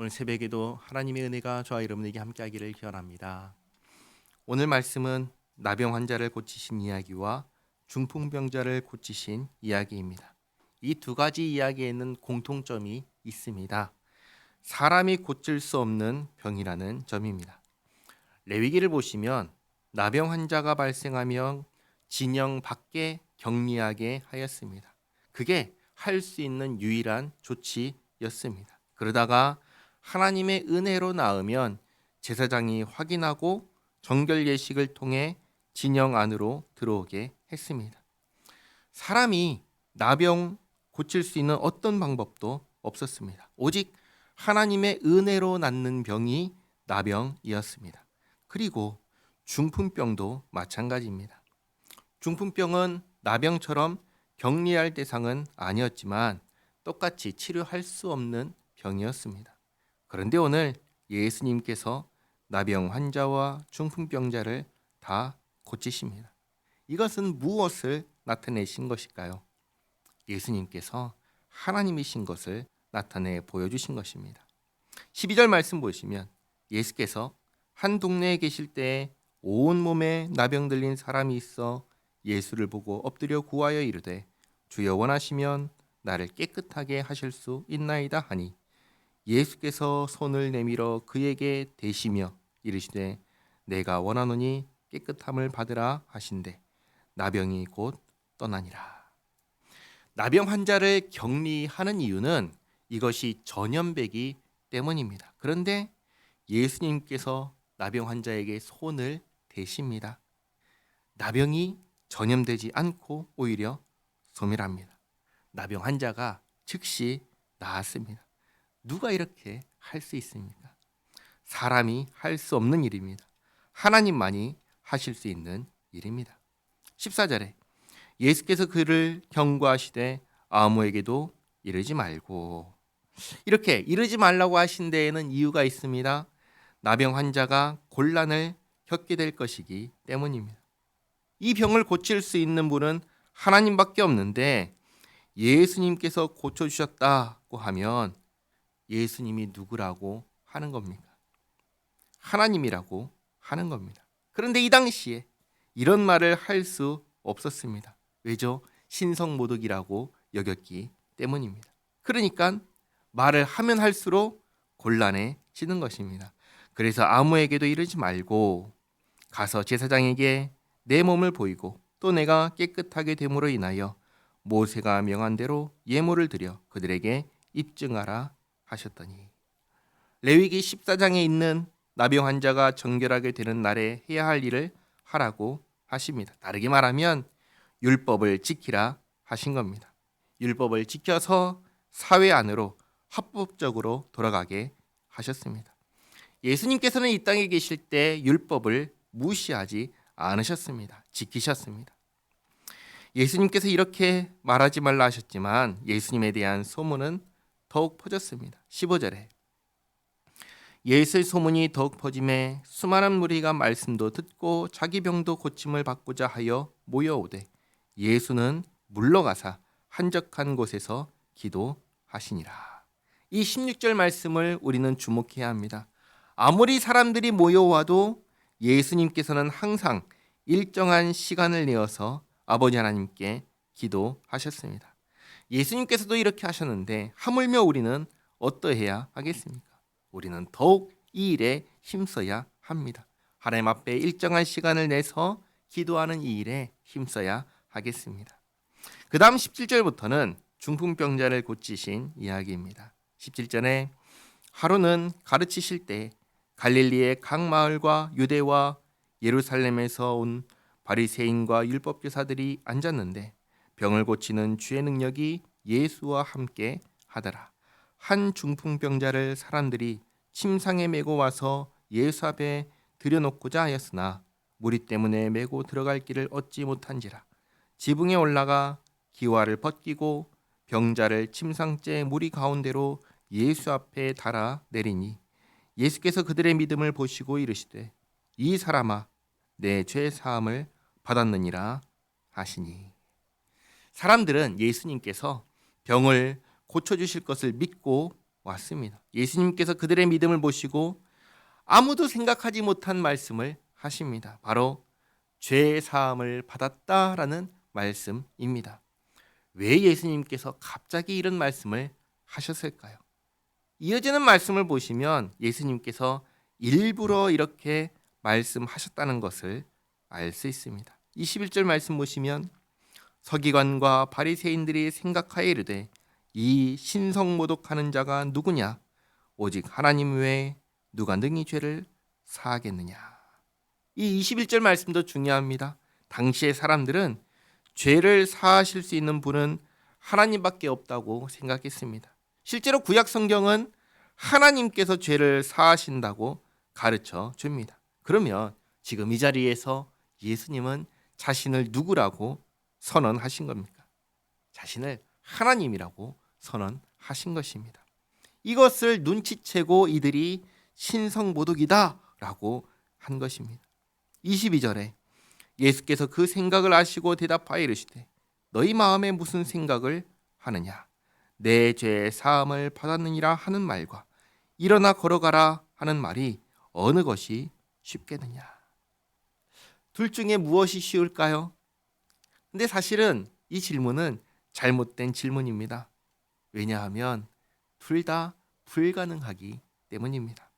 오늘 새벽에도 하나님의 은혜가 저와 여러분에게 함께하기를 기원합니다. 오늘 말씀은 나병 환자를 고치신 이야기와 중풍병자를 고치신 이야기입니다. 이 두 가지 이야기에는 공통점이 있습니다. 사람이 고칠 수 없는 병이라는 점입니다. 레위기를 보시면 나병 환자가 발생하면 진영 밖에 격리하게 하였습니다. 그게 할 수 있는 유일한 조치였습니다. 그러다가 하나님의 은혜로 나으면 제사장이 확인하고 정결 예식을 통해 진영 안으로 들어오게 했습니다. 사람이 나병 고칠 수 있는 어떤 방법도 없었습니다. 오직 하나님의 은혜로 낫는 병이 나병이었습니다. 그리고 중풍병도 마찬가지입니다. 중풍병은 나병처럼 격리할 대상은 아니었지만 똑같이 치료할 수 없는 병이었습니다. 그런데 오늘 예수님께서 나병 환자와 중풍병자를 다 고치십니다. 이것은 무엇을 나타내신 것일까요? 예수님께서 하나님이신 것을 나타내 보여주신 것입니다. 12절 말씀 보시면 예수께서 한 동네에 계실 때에 온몸에 나병 들린 사람이 있어 예수를 보고 엎드려 구하여 이르되 주여 원하시면 나를 깨끗하게 하실 수 있나이다 하니 예수께서 손을 내밀어 그에게 대시며 이르시되 내가 원하노니 깨끗함을 받으라 하신대 나병이 곧 떠나니라. 나병 환자를 격리하는 이유는 이것이 전염되기 때문입니다. 그런데 예수님께서 나병 환자에게 손을 대십니다. 나병이 전염되지 않고 오히려 소멸합니다. 나병 환자가 즉시 나았습니다. 누가 이렇게 할 수 있습니까? 사람이 할 수 없는 일입니다. 하나님만이 하실 수 있는 일입니다. 14절에 예수께서 그를 경고하시되 아무에게도 이르지 말고, 이렇게 이르지 말라고 하신 데에는 이유가 있습니다. 나병 환자가 곤란을 겪게 될 것이기 때문입니다. 이 병을 고칠 수 있는 분은 하나님밖에 없는데 예수님께서 고쳐주셨다고 하면 예수님이 누구라고 하는 겁니까? 하나님이라고 하는 겁니다. 그런데 이 당시에 이런 말을 할 수 없었습니다. 왜죠? 신성모독이라고 여겼기 때문입니다. 그러니까 말을 하면 할수록 곤란해지는 것입니다. 그래서 아무에게도 이르지 말고 가서 제사장에게 내 몸을 보이고 또 내가 깨끗하게 됨으로 인하여 모세가 명한 대로 예물을 드려 그들에게 입증하라 하셨더니, 레위기 14장에 있는 나병 환자가 정결하게 되는 날에 해야 할 일을 하라고 하십니다. 다르게 말하면 율법을 지키라 하신 겁니다. 율법을 지켜서 사회 안으로 합법적으로 돌아가게 하셨습니다. 예수님께서는 이 땅에 계실 때 율법을 무시하지 않으셨습니다. 지키셨습니다. 예수님께서 이렇게 말하지 말라 하셨지만 예수님에 대한 소문은 더욱 퍼졌습니다. 15절에 예수의 소문이 더욱 퍼짐에 수많은 무리가 말씀도 듣고 자기 병도 고침을 받고자 하여 모여오되 예수는 물러가사 한적한 곳에서 기도하시니라. 이 16절 말씀을 우리는 주목해야 합니다. 아무리 사람들이 모여와도 예수님께서는 항상 일정한 시간을 내어서 아버지 하나님께 기도하셨습니다. 예수님께서도 이렇게 하셨는데 하물며 우리는 어떠해야 하겠습니까? 우리는 더욱 이 일에 힘써야 합니다. 하나님 앞에 일정한 시간을 내서 기도하는 이 일에 힘써야 하겠습니다. 그 다음 17절부터는 중풍병자를 고치신 이야기입니다. 17절에 하루는 가르치실 때 갈릴리의 각 마을과 유대와 예루살렘에서 온 바리새인과 율법교사들이 앉았는데 병을 고치는 주의 능력이 예수와 함께 하더라. 한 중풍병자를 사람들이 침상에 메고 와서 예수 앞에 들여놓고자 하였으나 무리 때문에 메고 들어갈 길을 얻지 못한지라 지붕에 올라가 기와를 벗기고 병자를 침상째 무리 가운데로 예수 앞에 달아 내리니 예수께서 그들의 믿음을 보시고 이르시되 이 사람아 내 죄 사함을 받았느니라 하시니, 사람들은 예수님께서 병을 고쳐주실 것을 믿고 왔습니다. 예수님께서 그들의 믿음을 보시고 아무도 생각하지 못한 말씀을 하십니다. 바로 죄 사함을 받았다라는 말씀입니다. 왜 예수님께서 갑자기 이런 말씀을 하셨을까요? 이어지는 말씀을 보시면 예수님께서 일부러 이렇게 말씀하셨다는 것을 알 수 있습니다. 21절 말씀 보시면 서기관과 바리새인들이 생각하여 이르되 이 신성모독하는 자가 누구냐? 오직 하나님 외에 누가 능히 죄를 사하겠느냐? 이 21절 말씀도 중요합니다. 당시의 사람들은 죄를 사하실 수 있는 분은 하나님밖에 없다고 생각했습니다. 실제로 구약 성경은 하나님께서 죄를 사하신다고 가르쳐 줍니다. 그러면 지금 이 자리에서 예수님은 자신을 누구라고 선언하신 겁니까? 자신을 하나님이라고 선언하신 것입니다. 이것을 눈치채고 이들이 신성모독이다라고 한 것입니다. 22절에 예수께서 그 생각을 아시고 대답하여 이르시되 너희 마음에 무슨 생각을 하느냐? 내 죄 사함을 받았느니라 하는 말과 일어나 걸어가라 하는 말이 어느 것이 쉽겠느냐? 둘 중에 무엇이 쉬울까요? 근데 사실은 이 질문은 잘못된 질문입니다. 왜냐하면 둘 다 불가능하기 때문입니다.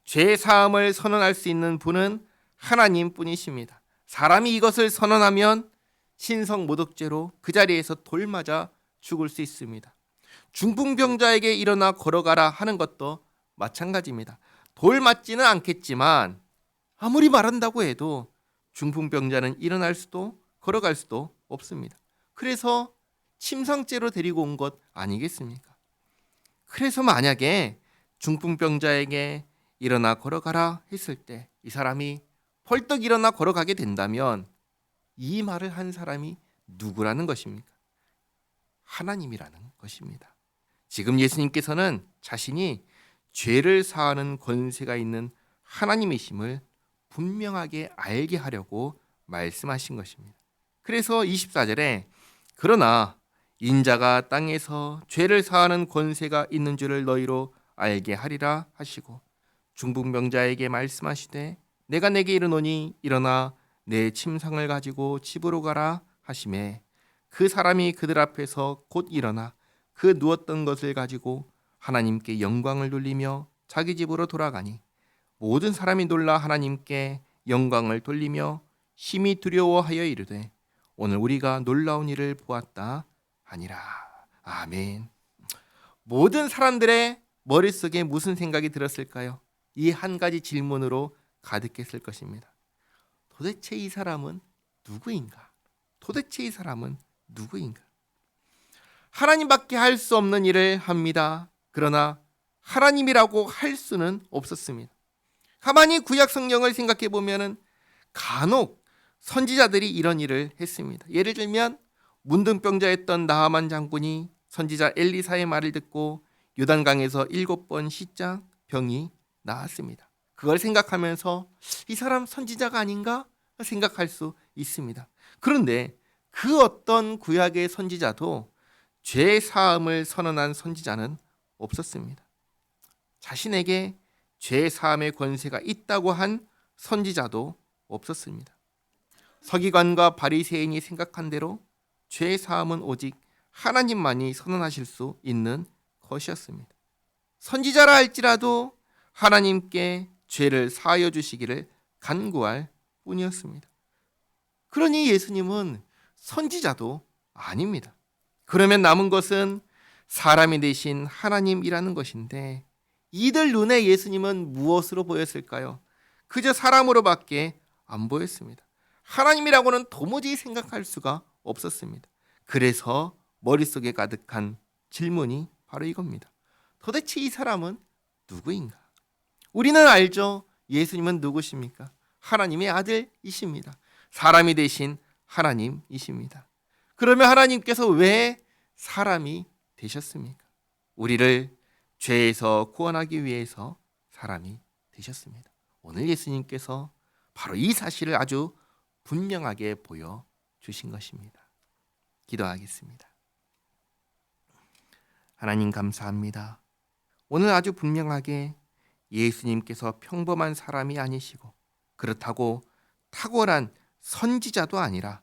죄 사함을 선언할 수 있는 분은 하나님뿐이십니다. 사람이 이것을 선언하면 신성모독죄로 그 자리에서 돌 맞아 죽을 수 있습니다. 중풍병자에게 일어나 걸어가라 하는 것도 마찬가지입니다. 돌 맞지는 않겠지만 아무리 말한다고 해도 중풍병자는 일어날 수도 걸어갈 수도 없습니다. 그래서 침상죄로 데리고 온 것 아니겠습니까? 그래서 만약에 중풍병자에게 일어나 걸어가라 했을 때 이 사람이 펄떡 일어나 걸어가게 된다면 이 말을 한 사람이 누구라는 것입니까? 하나님이라는 것입니다. 지금 예수님께서는 자신이 죄를 사하는 권세가 있는 하나님이심을 분명하게 알게 하려고 말씀하신 것입니다. 그래서 24절에 그러나 인자가 땅에서 죄를 사하는 권세가 있는 줄을 너희로 알게 하리라 하시고 중풍병자에게 말씀하시되 내가 내게 이르노니 일어나 내 침상을 가지고 집으로 가라 하시매 그 사람이 그들 앞에서 곧 일어나 그 누웠던 것을 가지고 하나님께 영광을 돌리며 자기 집으로 돌아가니 모든 사람이 놀라 하나님께 영광을 돌리며 심히 두려워하여 이르되 오늘 우리가 놀라운 일을 보았다 하니라. 아멘. 모든 사람들의 머릿속에 무슨 생각이 들었을까요? 이 한 가지 질문으로 가득했을 것입니다. 도대체 이 사람은 누구인가? 도대체 이 사람은 누구인가? 하나님밖에 할 수 없는 일을 합니다. 그러나 하나님이라고 할 수는 없었습니다. 가만히 구약 성경을 생각해 보면은 간혹 선지자들이 이런 일을 했습니다. 예를 들면 문둥병자였던 나하만 장군이 선지자 엘리사의 말을 듣고 요단강에서 7번 씻자 병이 나았습니다. 그걸 생각하면서 이 사람 선지자가 아닌가 생각할 수 있습니다. 그런데 그 어떤 구약의 선지자도 죄 사함을 선언한 선지자는 없었습니다. 자신에게 죄 사함의 권세가 있다고 한 선지자도 없었습니다. 서기관과 바리새인이 생각한 대로 죄 사함은 오직 하나님만이 선언하실 수 있는 것이었습니다. 선지자라 할지라도 하나님께 죄를 사하여 주시기를 간구할 뿐이었습니다. 그러니 예수님은 선지자도 아닙니다. 그러면 남은 것은 사람이 되신 하나님이라는 것인데 이들 눈에 예수님은 무엇으로 보였을까요? 그저 사람으로밖에 안 보였습니다. 하나님이라고는 도무지 생각할 수가 없었습니다. 그래서 머릿속에 가득한 질문이 바로 이겁니다. 도대체 이 사람은 누구인가? 우리는 알죠. 예수님은 누구십니까? 하나님의 아들이십니다. 사람이 되신 하나님이십니다. 그러면 하나님께서 왜 사람이 되셨습니까? 우리를 죄에서 구원하기 위해서 사람이 되셨습니다. 오늘 예수님께서 바로 이 사실을 아주 분명하게 보여주신 것입니다. 기도하겠습니다. 하나님 감사합니다. 오늘 아주 분명하게 예수님께서 평범한 사람이 아니시고 그렇다고 탁월한 선지자도 아니라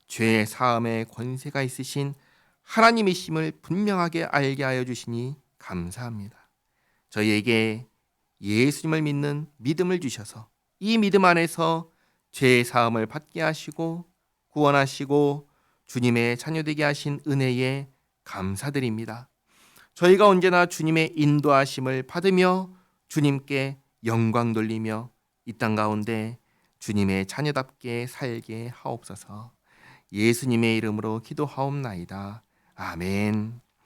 죄 사함의 권세가 있으신 하나님이심을 분명하게 알게 하여 주시니 감사합니다. 저희에게 예수님을 믿는 믿음을 주셔서 이 믿음 안에서 죄 사함을 받게 하시고 구원하시고 주님의 자녀되게 하신 은혜에 감사드립니다. 저희가 언제나 주님의 인도하심을 받으며 주님께 영광 돌리며 이 땅 가운데 주님의 자녀답게 살게 하옵소서. 예수님의 이름으로 기도하옵나이다. 아멘.